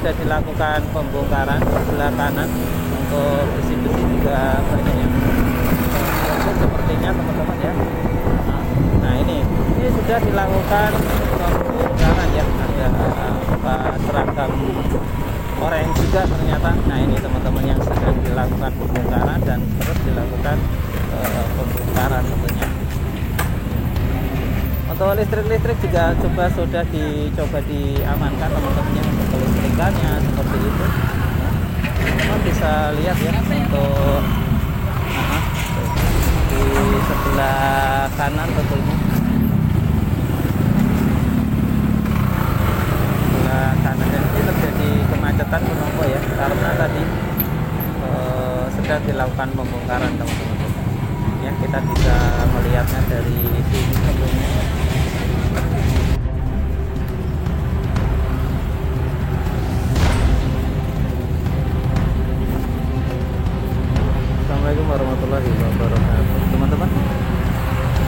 sudah dilakukan pembongkaran sebelah kanan. Untuk besi-besi juga banyak yang sepertinya teman-teman ya. Nah ini sudah dilakukan pembongkaran ya, ada seragam oranye juga ternyata. Nah ini teman-teman yang sedang dilakukan pembongkaran dan terus dilakukan pembongkaran tentunya. Untuk listrik juga sudah dicoba diamankan teman-teman, untuk kelistrikannya seperti itu. Teman bisa lihat ya, untuk di sebelah kanan tentunya, sebelah kanan, dan ini terjadi kemacetan menunggu ya, karena tadi sedang dilakukan pembongkaran teman-teman ya. Kita bisa melihatnya dari sini tentunya. Assalamualaikum warahmatullahi wabarakatuh teman-teman.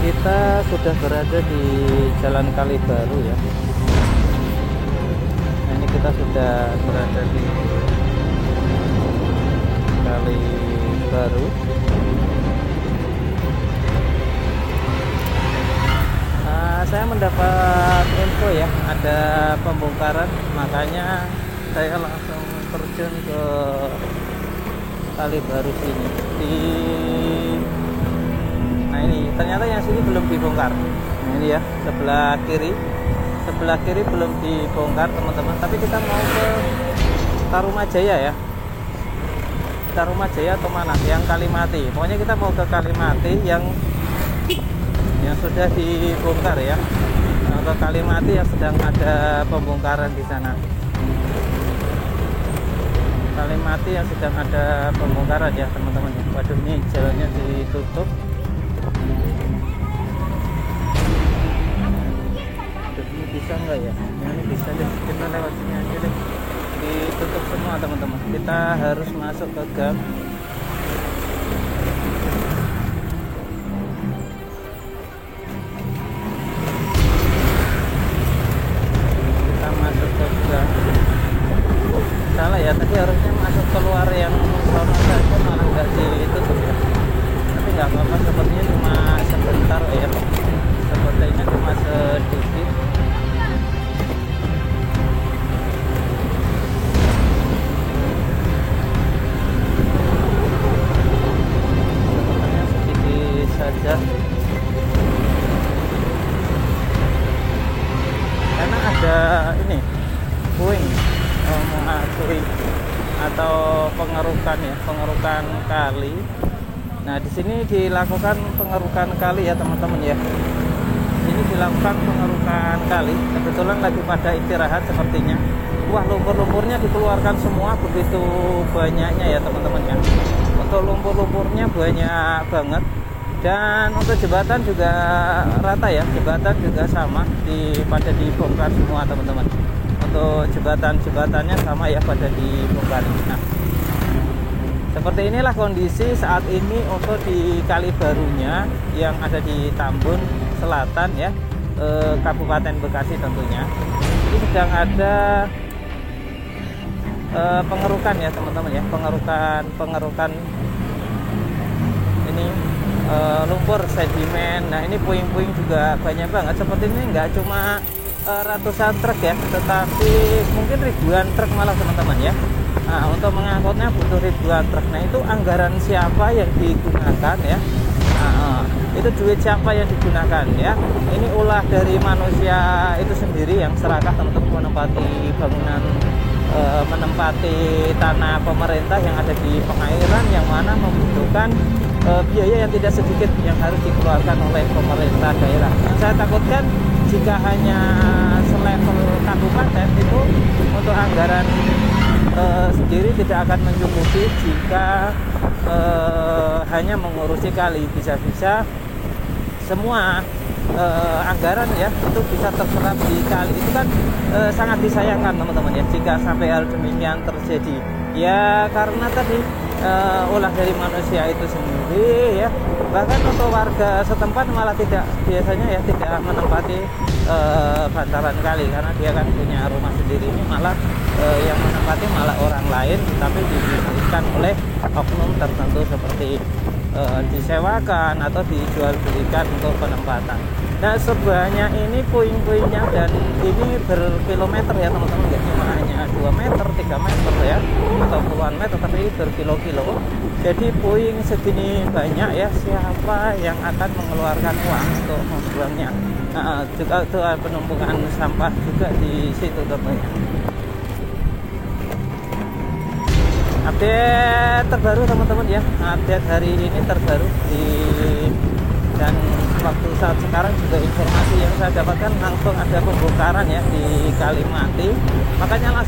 Kita sudah berada di Jalan Kali Baru ya. Nah, ini kita sudah berada di Kali Baru. Saya mendapat info ya, ada pembongkaran, makanya saya langsung terjun ke Kali Baru sini. Nah ini ternyata yang sini belum dibongkar. Nah ini ya, sebelah kiri belum dibongkar teman-teman. Tapi kita mau ke Tarumajaya ya, Tarumajaya atau mana? Yang Kalimati. Pokoknya kita mau ke Kalimati yang sudah dibongkar ya, atau Kalimati yang sedang ada pembongkaran di sana. Kalimati yang sedang ada pembongkaran ya teman-teman. Waduh, ini jalannya ditutup. Waduh, ini bisa nggak ya? Ini bisa deh, kita lewat sini aja deh. Ditutup semua teman-teman. Kita harus masuk ke gang. Salah ya, tadi harusnya masuk keluar yang sono saja, malah nggak ditutup ya. Tapi nggak apa-apa, sepertinya cuma sebentar ya, sepertinya cuma sedikit. Sepertinya sedikit saja, karena ada ini puing atau pengerukan ya, pengerukan kali. Nah di sini dilakukan pengerukan kali ya teman-teman ya. Ini dilakukan pengerukan kali. Kebetulan lagi pada istirahat sepertinya. Wah, lumpur-lumpurnya dikeluarkan semua, begitu banyaknya ya teman-teman ya. Untuk lumpur-lumpurnya banyak banget. Dan untuk jembatan juga rata ya, jembatan juga sama, pada dibongkar semua teman-teman. Untuk jembatannya sama ya, pada dibongkar. Nah, seperti inilah kondisi saat ini untuk di Kali Barunya yang ada di Tambun Selatan ya, Kabupaten Bekasi tentunya. Ini sedang ada pengerukan ya teman-teman ya, pengerukan ini lumpur sedimen. Nah ini puing-puing juga banyak banget. Seperti ini nggak cuma ratusan truk ya, tetapi mungkin ribuan truk malah teman-teman ya. Nah, untuk mengangkutnya butuh ribuan truk. Nah itu anggaran siapa yang digunakan ya? Nah, itu duit siapa yang digunakan ya? Ini ulah dari manusia itu sendiri yang serakah untuk menempati bangunan, menempati tanah pemerintah yang ada di pengairan, yang mana membutuhkan biaya yang tidak sedikit yang harus dikeluarkan oleh pemerintah daerah. Yang saya takutkan jika hanya selevel kabupaten itu untuk anggaran sendiri tidak akan mencukupi jika hanya mengurusi kali. Bisa-bisa semua anggaran ya itu bisa terserap di kali. Itu kan sangat disayangkan teman-teman ya jika sampai hal demikian terjadi ya, karena tadi ulah dari manusia itu sendiri ya. Bahkan untuk warga setempat malah biasanya tidak menempati bantaran kali, karena dia kan punya rumah sendiri. Ini malah yang menempati malah orang lain, tapi diberikan oleh oknum tertentu seperti disewakan atau dijual belikan untuk penempatan. Nah, sebanyak ini puing-puingnya, dan ini berkilometer ya teman-teman, nggak cuma hanya 2 meter, 3 meter ya, atau puluhan meter, tapi berkilo-kilo. Jadi puing segini banyak ya, siapa yang akan mengeluarkan uang untuk membuangnya? Nah, juga itu penumpukan sampah juga di situ tentunya. Update terbaru teman-teman ya, update hari ini terbaru dan waktu saat sekarang juga informasi yang saya dapatkan langsung ada pembongkaran ya di Kalimati, makanya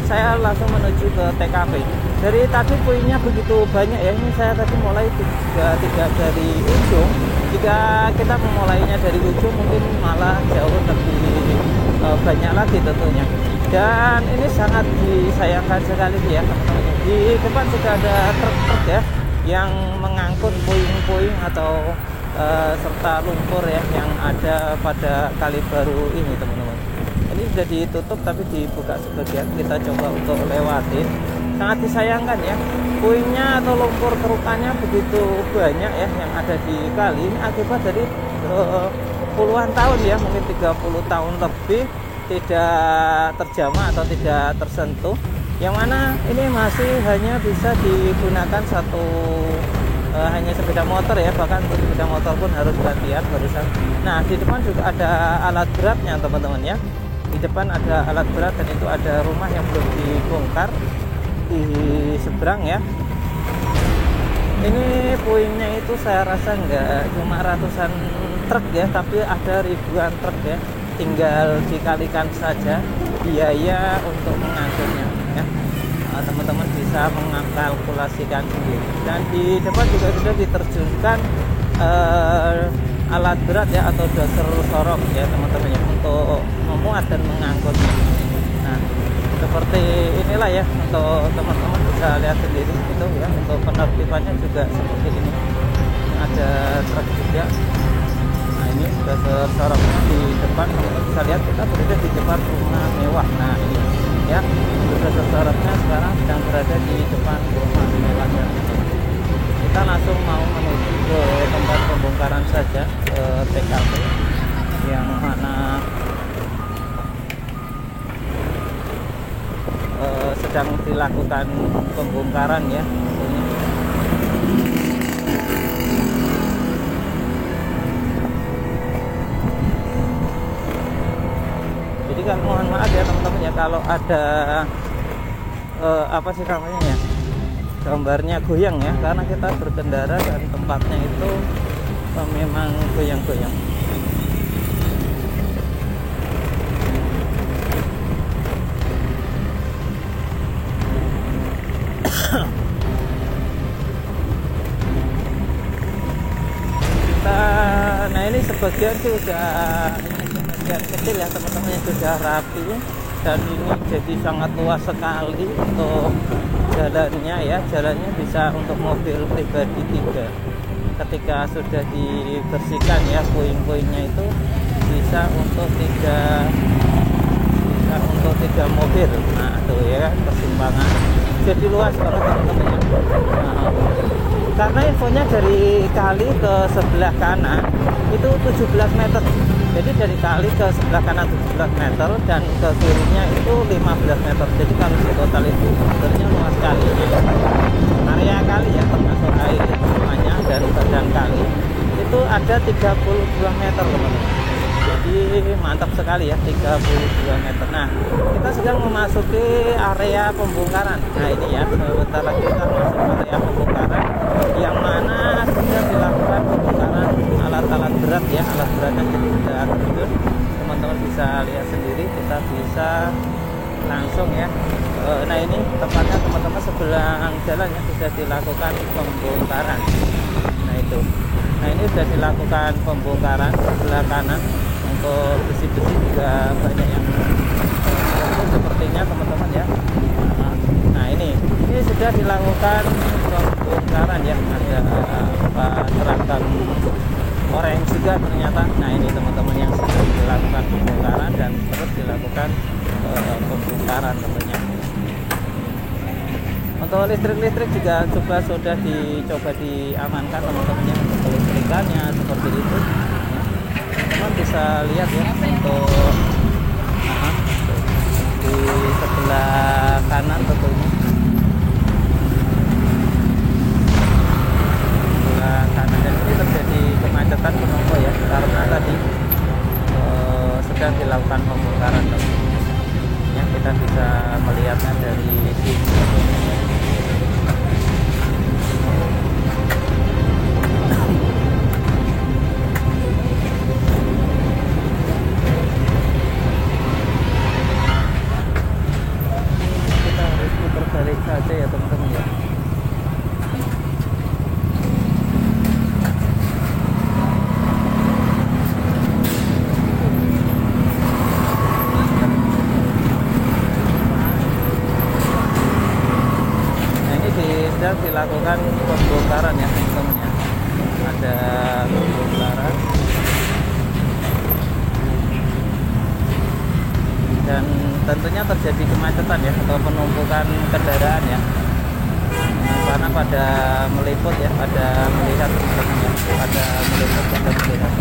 saya langsung menuju ke TKP. Dari tadi puingnya begitu banyak ya, ini saya tadi mulai tidak dari ujung. Jika kita memulainya dari ujung mungkin malah jauh lebih banyak lagi tentunya. Dan ini sangat disayangkan sekali ya teman-teman. Di depan sudah ada truk-truk ya yang mengangkut puing-puing atau serta lumpur ya yang ada pada kali baru ini teman-teman. Ini sudah ditutup tapi dibuka sebagian, kita coba untuk lewatin. Sangat disayangkan ya, puingnya atau lumpur kerukannya begitu banyak ya yang ada di kali ini akibat dari puluhan tahun ya, mungkin 30 tahun lebih tidak terjamah atau tidak tersentuh, yang mana ini masih hanya bisa digunakan hanya sepeda motor ya, bahkan untuk sepeda motor pun harus gantian barusan. Nah, di depan juga ada alat beratnya teman-teman ya, di depan ada alat berat, dan itu ada rumah yang belum dibongkar di seberang ya. Ini puingnya itu saya rasa nggak cuma ratusan truk ya, tapi ada ribuan truk ya. Tinggal dikalikan saja biaya untuk mengangkutnya ya. Teman-teman bisa mengkalkulasikan sendiri. Dan di depan juga sudah diterjunkan alat berat ya, atau doser sorok ya teman-teman ya, untuk memuat dan mengangkutnya. Nah, seperti inilah ya, untuk teman-teman bisa lihat sendiri itu ya, untuk penertibannya juga seperti ini. Ada truk juga. Nah, ini doser soroknya di depan, teman-teman bisa lihat kita berada di depan rumah mewah. Nah, ini ya, doser soroknya sekarang sedang berada di depan rumah mewahnya. Kita langsung mau menuju ke tempat pembongkaran saja, ke TKP yang mana sedang dilakukan pembongkaran ya. Jadi kan mohon maaf ya teman-teman ya, kalau ada apa sih namanya ya, gambarnya goyang ya, karena kita berkendara dan tempatnya itu memang goyang-goyang. Nah ini sebagian sih udah, sebagian kecil ya teman-teman yang sudah rapi, dan ini jadi sangat luas sekali untuk jalannya ya. Jalannya bisa untuk mobil pribadi 3. Ketika sudah dibersihkan ya, puing-puingnya itu bisa untuk 3 mobil. Nah tuh ya kan, persimpangan jadi luas banget teman-teman ya. Nah, karena infonya dari kali ke sebelah kanan itu 17 meter. Jadi dari kali ke sebelah kanan 17 meter dan ke kirinya itu 15 meter. Jadi kalau di total itu sebenarnya luas kalinya, area kali ya, termasuk air semuanya dan badan kali itu ada 32 meter teman-teman. Jadi mantap sekali ya, 32 meter. Nah, kita sedang memasuki area pembongkaran. Nah ini ya, sebentar lagi kita masuk area pembongkaran, yang mana sudah dilakukan pembongkaran alat-alat berat ya, alat beratnya jadi sudah terjun. Teman-teman bisa lihat sendiri, kita bisa langsung ya. Nah ini tempatnya teman-teman, sebelah jalannya sudah dilakukan pembongkaran. Nah itu, nah ini sudah dilakukan pembongkaran sebelah kanan. Untuk besi-besi juga banyak yang sepertinya teman-teman ya. Nah ini sudah dilakukan pembongkaran ya, ada seragam orange juga ternyata. Nah ini teman-teman yang sedang dilakukan pembongkaran dan terus dilakukan pembongkaran tentunya. Untuk listrik juga sudah dicoba diamankan teman-teman, untuk kelistrikannya seperti itu. Teman bisa lihat ya untuk di sebelah kanan tentunya. Sebelah kanan, dan ini terjadi kemacetan penumpu ya, karena tadi sedang dilakukan pembongkaran teman-teman. Ya, kita bisa melihatnya dari sini. Kita harus putar balik saja ya teman-teman ya. Sedang dilakukan pembongkaran ya teman-teman ya. Ada pembongkaran dan tentunya terjadi kemacetan ya atau penumpukan kendaraan ya, karena pada meliput ya, pada melihat teman-teman ya, pada meliput, pada melihat.